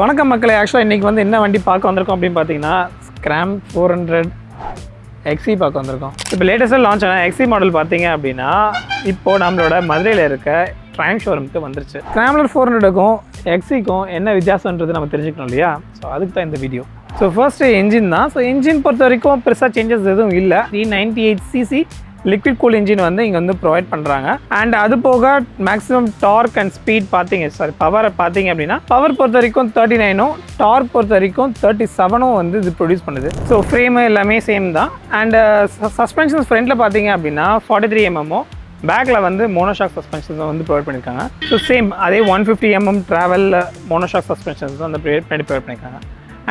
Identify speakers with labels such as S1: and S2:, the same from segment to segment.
S1: வணக்கம் மக்களே. ஆக்சுவலாக இன்றைக்கி வந்து என்ன வண்டி பார்க்க வந்திருக்கோம் அப்படின்னு பார்த்தீங்கன்னா ஸ்க்ராம் 400 XE பார்க்க வந்திருக்கோம். இப்போ லேட்டஸ்ட்டாக லான்ச் ஆன XE மாடல் பார்த்தீங்க அப்படின்னா இப்போது நம்மளோட மதுரையில் இருக்க ட்ரையம்ஃப் ஷோரூமுக்கு வந்துருச்சு. ஸ்க்ராம்லர் 400க்கும் XEக்கும் என்ன வித்தியாசன்றது நம்ம தெரிஞ்சுக்கணும் இல்லையா? ஸோ அதுக்கு தான் இந்த வீடியோ. ஸோ ஃபர்ஸ்ட்டு என்ஜின் தான். ஸோ என்ஜின் பொறுத்த வரைக்கும் பெருசாக சேஞ்சஸ் எதுவும் இல்லை. 398cc லிக்விட் கூல் இன்ஜின் வந்து இங்கே வந்து ப்ரொவைட் பண்ணுறாங்க. அண்ட் அது போக மேக்ஸிமம் டார்க் அண்ட் ஸ்பீட் பவரை பார்த்தீங்க அப்படின்னா பவர் பொறுத்த வரைக்கும் 39ம் டார்க் பொறுத்த வரைக்கும் 37ம் வந்து இது ப்ரொடியூஸ் பண்ணுது. ஸோ ஃப்ரேமு எல்லாமே சேம் தான். அண்ட் சஸ்பென்ஷன்ஸ் ஃப்ரண்ட்டில் பார்த்தீங்க அப்படின்னா 43mm பேக்கில் வந்து மோனோஷாக் சஸ்பென்ஷன்ஸ் வந்து ப்ரொவைட் பண்ணியிருக்காங்க. ஸோ சேம் அதே 150mm ட்ராவல் மோனோஷாக் சஸ்பென்ஷன்ஸ் வந்து ப்ரொவைட் பண்ணியிருக்காங்க.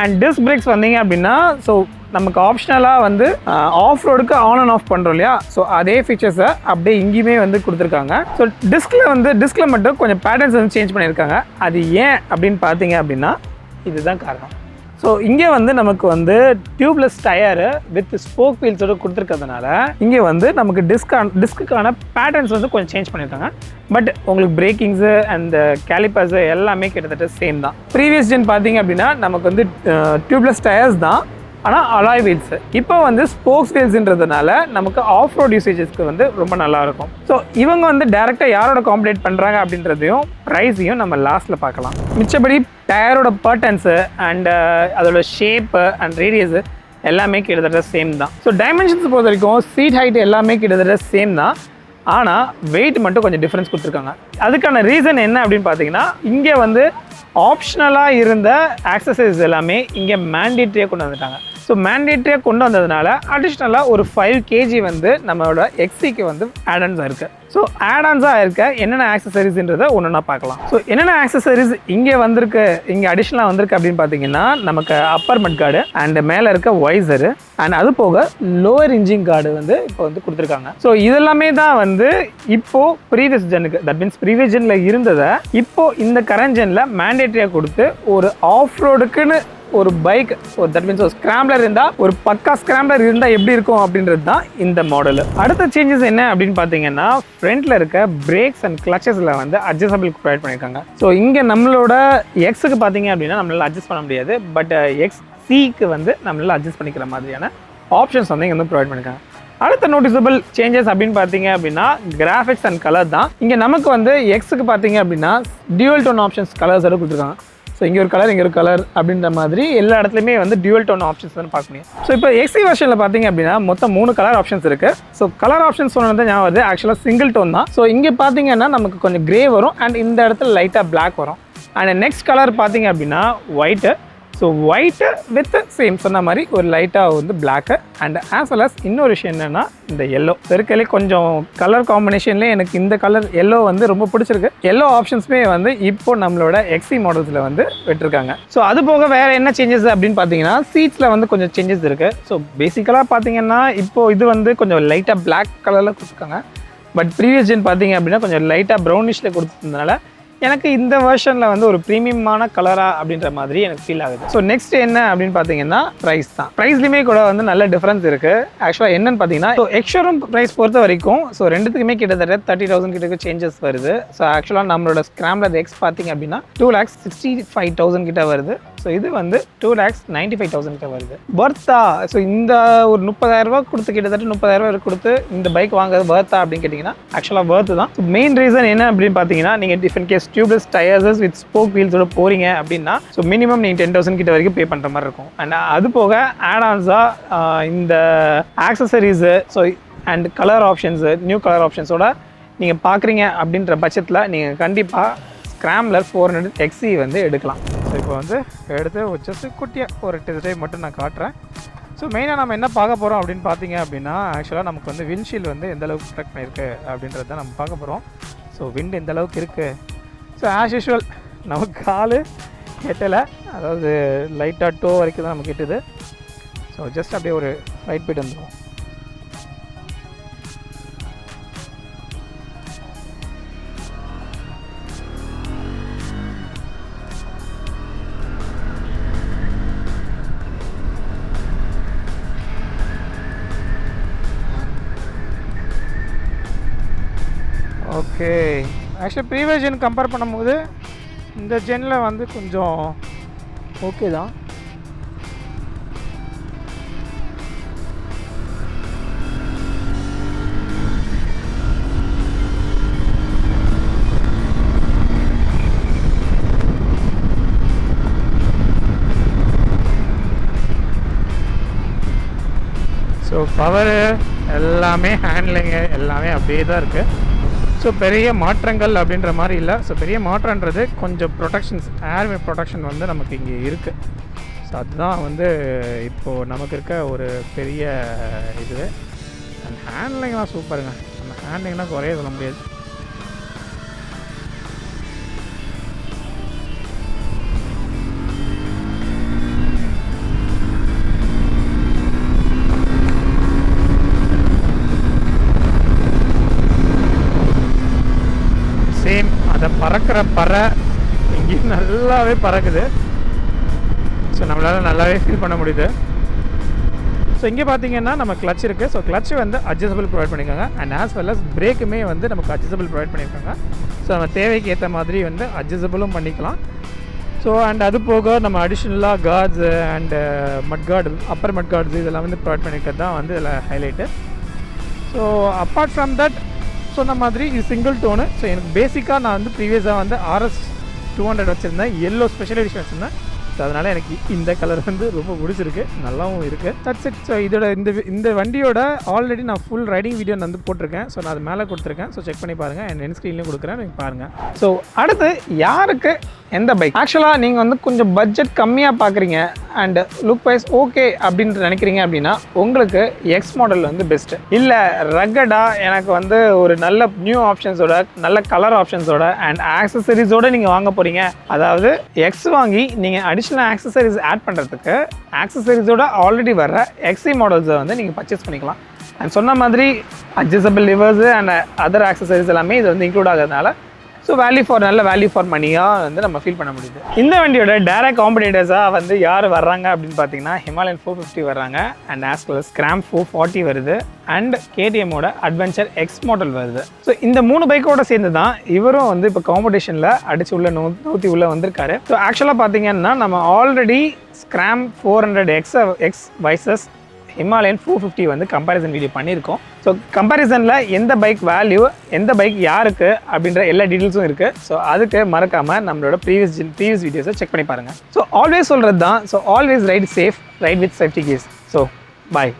S1: அண்ட் டிஸ்க் பிரேக்ஸ் வந்தீங்க அப்படின்னா ஸோ நமக்கு ஆப்ஷனலாக வந்து ஆஃப் ரோடுக்கு ஆன் அண்ட் ஆஃப் பண்ணுறோம் இல்லையா? ஸோ அதே ஃபீச்சர்ஸை அப்படியே இங்கேயுமே வந்து கொடுத்துருக்காங்க. ஸோ டிஸ்கில் மட்டும் கொஞ்சம் பேட்டர்ன்ஸ் வந்து சேஞ்ச் பண்ணியிருக்காங்க. அது ஏன் அப்படின்னு பார்த்தீங்க அப்படின்னா இதுதான் காரணம். ஸோ இங்கே வந்து நமக்கு வந்து டியூப்லெஸ் டயரு வித் ஸ்போக் வீல்ஸோடு கொடுத்துருக்கிறதுனால இங்கே வந்து நமக்கு டிஸ்க்குக்கான பேட்டர்ன்ஸ் வந்து கொஞ்சம் சேஞ்ச் பண்ணியிருக்காங்க. பட் உங்களுக்கு பிரேக்கிங்ஸு அண்ட் கேலிப்பர்ஸு எல்லாமே கிட்டத்தட்ட சேம் தான். ப்ரீவியஸ் ஜென் பார்த்தீங்க அப்படின்னா நமக்கு வந்து டியூப்லெஸ் டயர்ஸ் தான், ஆனால் அலாய் வீல்ஸு. இப்போ வந்து ஸ்போக்ஸ் வீல்ஸுன்றதுனால நமக்கு ஆஃப் ரோட் யூசேஜஸ்க்கு வந்து ரொம்ப நல்லாயிருக்கும். ஸோ இவங்க வந்து டேரெக்டாக யாரோட காம்படேட் பண்ணுறாங்க அப்படின்றதையும் ப்ரைஸையும் நம்ம லாஸ்ட்டில் பார்க்கலாம். மிச்சபடி டயரோட பர்டன்ஸு அண்ட் அதோட ஷேப்பு அண்ட் ரேடியஸு எல்லாமே கிட்டத்தட்ட சேம் தான். ஸோ டைமென்ஷன்ஸ் பொறுத்த வரைக்கும் சீட் ஹைட் எல்லாமே கிட்டத்தட்ட சேம் தான். ஆனால் வெயிட் மட்டும் கொஞ்சம் டிஃப்ரென்ஸ் கொடுத்துருக்காங்க. அதுக்கான ரீசன் என்ன அப்படின்னு பார்த்தீங்கன்னா இங்கே வந்து ஆப்ஷனலாக இருந்த ஆக்சசரிஸ் எல்லாமே இங்கே மேண்டேட்ரியாக கொண்டு வந்துட்டாங்க. ஸோ மேண்டேட்ரியாக கொண்டு வந்ததுனால அடிஷ்னலாக ஒரு 5 kg வந்து நம்மளோட XEக்கு வந்து ஆடான்ஸாக இருக்குது. ஸோ ஆடான்ஸாக இருக்க என்னென்ன ஆக்சசரிஸ்ன்றதை ஒன்றுனா பார்க்கலாம். ஸோ என்னென்ன ஆக்சசரிஸ் இங்கே வந்திருக்கு, இங்கே அடிஷ்னலாக வந்திருக்கு அப்படின்னு பார்த்தீங்கன்னா நமக்கு அப்பர் மட் கார்டு அண்ட் மேலே இருக்க வைசரு அண்ட் அது போக லோவர் இன்ஜின் கார்டு வந்து இப்போ வந்து கொடுத்துருக்காங்க. ஸோ இதெல்லாமே தான் வந்து இப்போது ப்ரீவியஸ் ஜென்னுக்கு, தட் மீன்ஸ் ப்ரீவியஸ் ஜென்னில் இருந்ததை இப்போது இந்த கரண்ட் ஜென்னில் மேண்டேட்ரியாக கொடுத்து ஒரு ஆஃப் ரோடுக்குன்னு ஒரு பைக், ஒரு தட் மீன்ஸ் ஒரு ஸ்க்ராம்லர் இருந்தால், ஒரு பக்கா ஸ்க்ராம்லர் இருந்தால் எப்படி இருக்கும் அப்படின்றது தான் இந்த மாடல். அடுத்த சேஞ்சஸ் என்ன அப்படின்னு பார்த்தீங்கன்னா ஃப்ரண்ட்டில் இருக்க பிரேக்ஸ் அண்ட் கிளச்சஸில் வந்து அட்ஜஸ்டபிள் ப்ரொவைட் பண்ணியிருக்காங்க. ஸோ இங்கே நம்மளோட எக்ஸுக்கு பார்த்தீங்க அப்படின்னா நம்மளால் அட்ஜஸ்ட் பண்ண முடியாது. பட் XCக்கு வந்து நம்மளால் அட்ஜஸ்ட் பண்ணிக்கிற மாதிரியான ஆப்ஷன்ஸ் வந்து இங்கே வந்து ப்ரொவைட் பண்ணியிருக்காங்க. அடுத்த நோட்டிசபிள் சேஞ்சஸ் அப்படின்னு பார்த்தீங்க அப்படின்னா கிராஃபிக்ஸ் அண்ட் கலர் தான். இங்கே நமக்கு வந்து எக்ஸுக்கு பார்த்தீங்க அப்படின்னா டியூவல் டோன் ஆப்ஷன்ஸ் கலர்ஸோட கொடுத்துருக்காங்க. ஸோ இங்கே ஒரு கலர், இங்கே ஒரு கலர் அப்படின்ற மாதிரி எல்லா இடத்துலையுமே வந்து டியூவல் டோன் ஆப்ஷன்ஸ் வந்து பார்க்க முடியும். ஸோ இப்போ XE வெர்ஷனில் பார்த்தீங்க அப்படின்னா மொத்தம் 3 கலர் ஆப்ஷன்ஸ் இருக்குது. ஸோ கலர் ஆப்ஷன்ஸ் சொன்னது ஞாபகம் வருது, ஆக்சுவலாக சிங்கிள் டோன் தான். ஸோ இங்கே பார்த்தீங்கன்னா நமக்கு கொஞ்சம் கிரே வரும் அண்ட் இந்த இடத்துல லைட்டாக பிளாக் வரும். அண்ட் நெக்ஸ்ட் கலர் பார்த்தீங்க அப்படின்னா white. So white with same சொன்ன மாதிரி ஒரு லைட்டாக வந்து black and as well as இன்னொரு விஷயம் என்னென்னா இந்த எல்லோ இருக்கலே கொஞ்சம் கலர் காம்பினேஷன்லேயே எனக்கு இந்த கலர் எல்லோ வந்து ரொம்ப பிடிச்சிருக்கு. எல்லோ ஆப்ஷன்ஸுமே வந்து இப்போ நம்மளோட XE மாடல்ஸில் வந்து விட்டுருக்காங்க. ஸோ அது போக வேறு என்ன சேஞ்சஸ் அப்படின்னு பார்த்தீங்கன்னா சீட்ஸில் வந்து கொஞ்சம் சேஞ்சஸ் இருக்குது. ஸோ பேசிக்கலாக பார்த்தீங்கன்னா இப்போது இது வந்து கொஞ்சம் லைட்டாக பிளாக் கலரில் கொடுத்துருக்காங்க. பட் ப்ரீவியஸ் ஜென் பார்த்தீங்க அப்படின்னா கொஞ்சம் லைட்டாக ப்ரௌனிஷில் கொடுத்துருந்ததுனால எனக்கு இந்த வெர்ஷனில் வந்து ஒரு ப்ரீமியமான கலரா அப்படின்ற மாதிரி எனக்கு ஃபீல் ஆகுது. ஸோ நெக்ஸ்ட் என்ன அப்படின்னு பார்த்தீங்கன்னா ப்ரைஸ் தான். ப்ரைஸ்லையுமே கூட வந்து நல்ல டிஃப்ரென்ஸ் இருக்குது. ஆக்சுவலாக என்னன்னு பார்த்தீங்கன்னா ஸோ எக்ஸ்ஷோரூம் ப்ரைஸ் பொறுத்த வரைக்கும் ஸோ ரெண்டுத்துக்குமே கிட்டத்தட்ட 30,000 கிட்ட சேஞ்சஸ் வருது. ஸோ ஆக்சுவலாக நம்மளோட ஸ்க்ராம்லர் X பார்த்தீங்க அப்படின்னா 2,65,000 கிட்ட வருது. ஸோ இது வந்து 2,95,000 கிட்ட வருது. பர்த்தா ஸோ இந்த ஒரு 30,000 ரூபா கொடுத்து கிட்டத்தட்ட 30,000 ரூபா கொடுத்து இந்த பைக் வாங்குறது பர்த்தா அப்படின்னு கேட்டிங்கன்னா ஆக்சுவலாக பர்த்து தான். மெயின் ரீசன் என்ன அப்படின்னு பார்த்தீங்கன்னா நீங்கள் different case tubeless tyres with spoke வீல்ஸோட போகிறீங்க அப்படின்னா ஸோ மினிமம் நீங்கள் 10,000 கிட்ட வரைக்கும் பே பண்ணுற மாதிரி இருக்கும். அண்ட் அது போக ஆடான்ஸாக இந்த accessories so and colour options new colour ஆப்ஷன்ஸோட நீங்கள் பார்க்குறீங்க அப்படின்ற பட்சத்தில் நீங்கள் கண்டிப்பாக ஸ்க்ராம்லர் 400 XE வந்து எடுக்கலாம். ஸோ இப்போ வந்து எடுத்து ஜஸ்ட் குட்டியாக ஒரு டெஸ்ட் ட்ரைவ் மட்டும் நான் காட்டுறேன். ஸோ மெயினாக நம்ம என்ன பார்க்க போகிறோம் அப்படின்னு பார்த்தீங்க அப்படின்னா ஆக்சுவலாக நமக்கு வந்து விண்ட்ஷீல்டு வந்து எந்தளவுக்கு ப்ரொடெக்ட் பண்ணியிருக்கு அப்படின்றது தான் நம்ம பார்க்க போகிறோம். ஸோ விண்ட் எந்த அளவுக்கு இருக்குது. ஸோ ஆஸ் யூஷுவல் நமக்கு கால் எட்டலை, அதாவது லைட்டாக டோ வரைக்கும் தான் நமக்கு எட்டுது. ஸோ ஜஸ்ட் அப்படியே ஒரு ரைட் போய்ட்டு வந்துடும். Okay, actually previous gen compare பண்ணும்போது இந்த ஜென்னில் வந்து கொஞ்சம் ஓகே தான். ஸோ பவரு எல்லாமே ஹேண்ட்லிங்கு எல்லாமே அப்படியே தான் இருக்குது. ஸோ பெரிய மாற்றங்கள் அப்படின்ற மாதிரி இல்லை. ஸோ பெரிய மாற்றன்றது கொஞ்சம் ப்ரொடெக்ஷன்ஸ், ஏர்வே ப்ரொடெக்ஷன் வந்து நமக்கு இங்கே இருக்குது. ஸோ அதுதான் வந்து இப்போது நமக்கு இருக்க ஒரு பெரிய இது. அண்ட் ஹேண்ட்லிங்லாம் சூப்பருங்க. அந்த ஹேண்ட்லிங்லாம் குறைய சொல்ல முடியாது. சேம் அதை பறக்கிற இங்கேயும் நல்லாவே பறக்குது. ஸோ நம்மளால் நல்லாவே ஃபீல் பண்ண முடியுது. ஸோ இங்கே பார்த்தீங்கன்னா நம்ம கிளச் இருக்குது. ஸோ கிளச் வந்து அட்ஜஸ்டபிள் ப்ரொவைட் பண்ணியிருக்காங்க. அண்ட் ஆஸ் வெல் அஸ் பிரேக்குமே வந்து நமக்கு அட்ஜஸ்டபிள் ப்ரொவைட் பண்ணியிருக்காங்க. ஸோ நம்ம தேவைக்கு ஏற்ற மாதிரி வந்து அட்ஜஸ்டபிளும் பண்ணிக்கலாம். ஸோ அண்ட் அது போக நம்ம அடிஷ்னலாக கார்ட்ஸு அண்டு மட்கார்டு, அப்பர் மட்கார்ட்ஸு இதெல்லாம் வந்து ப்ரொவைட் பண்ணியிருக்கிறது தான் வந்து இதில் highlight. So apart from that சொன்ன மாதிரி இது சிங்கிள் டோனு. ஸோ எனக்கு பேசிக்காக நான் வந்து ப்ரீவியஸாக வந்து RS 200 வச்சுருந்தேன், எல்லோ ஸ்பெஷல் எடிஷன் வச்சுருந்தேன். ஸோ அதனால் எனக்கு இந்த கலர் வந்து ரொம்ப பிடிச்சிருக்கு, நல்லாவும் இருக்குது. That's it. ஸோ இதோட இந்த வண்டியோட ஆல்ரெடி நான் ஃபுல் ரைடிங் வீடியோ நான் வந்து போட்டிருக்கேன். ஸோ நான் அது மேலே கொடுத்துருக்கேன். ஸோ செக் பண்ணி பாருங்கள். என் என் ஸ்க்ரீன்லேயும் கொடுக்குறேன், நீங்கள் பாருங்கள். ஸோ அடுத்து யாருக்கு எந்த பைக்? ஆக்சுவலாக நீங்கள் வந்து கொஞ்சம் பட்ஜெட் கம்மியாக பார்க்குறீங்க அண்ட் லுக் வைஸ் ஓகே அப்படின்ட்டு நினைக்கிறீங்க அப்படின்னா உங்களுக்கு எக்ஸ் மாடல் வந்து பெஸ்ட்டு. இல்லை ரக்கடாக எனக்கு வந்து ஒரு நல்ல நியூ ஆப்ஷன்ஸோட, நல்ல கலர் ஆப்ஷன்ஸோட அண்ட் ஆக்சசரிஸோடு நீங்கள் வாங்க போகிறீங்க. அதாவது எக்ஸ் வாங்கி நீங்கள் அடிஷ்னல் ஆக்சசரிஸ் ஆட் பண்ணுறதுக்கு ஆக்சசரிஸோட ஆல்ரெடி வர எக்ஸி மாடல்ஸை வந்து நீங்கள் பர்ச்சேஸ் பண்ணிக்கலாம். அண்ட் சொன்ன மாதிரி adjustable levers and other accessories எல்லாமே இது வந்து இன்க்ளூட் ஆகிறதுனால ஸோ நல்ல வேல்யூ ஃபார் மணியாக வந்து நம்ம ஃபீல் பண்ண முடியுது. இந்த வண்டியோட டைரக்ட் காம்படிட்டர்ஸாக வந்து யார் வர்றாங்க அப்படின்னு பார்த்தீங்கன்னா ஹிமாலயன் 450 வர்றாங்க அண்ட் ஆஸ் வெல் ஸ்கிராம் 440 வருது அண்ட் கேடிஎம்மோட அட்வென்ச்சர் எக்ஸ் மாடல் வருது. ஸோ இந்த 3 பைக்கோட சேர்ந்து தான் இவரும் வந்து இப்போ காம்படிஷனில் அடிச்சு உள்ள நூற்றி உள்ள வந்திருக்காரு. ஸோ ஆக்சுவலாக பார்த்தீங்கன்னா நம்ம ஆல்ரெடி ஸ்கிராம் 400X வைசஸ் ஹிமாலயன் 450 வந்து கம்பேரிசன் வீடியோ பண்ணியிருக்கோம். ஸோ கம்பேரிசனில் எந்த பைக் வேல்யூ, எந்த பைக் யாருக்கு அப்படின்ற எல்லா டீட்டெயில்ஸும் இருக்குது. ஸோ அதுக்கு மறக்காமல் நம்மளோட ப்ரீவியஸ் வீடியோஸை செக் பண்ணி பாருங்கள். ஸோ ஆல்வேஸ் சொல்கிறது தான், so always right safe, right with safety keys. So bye.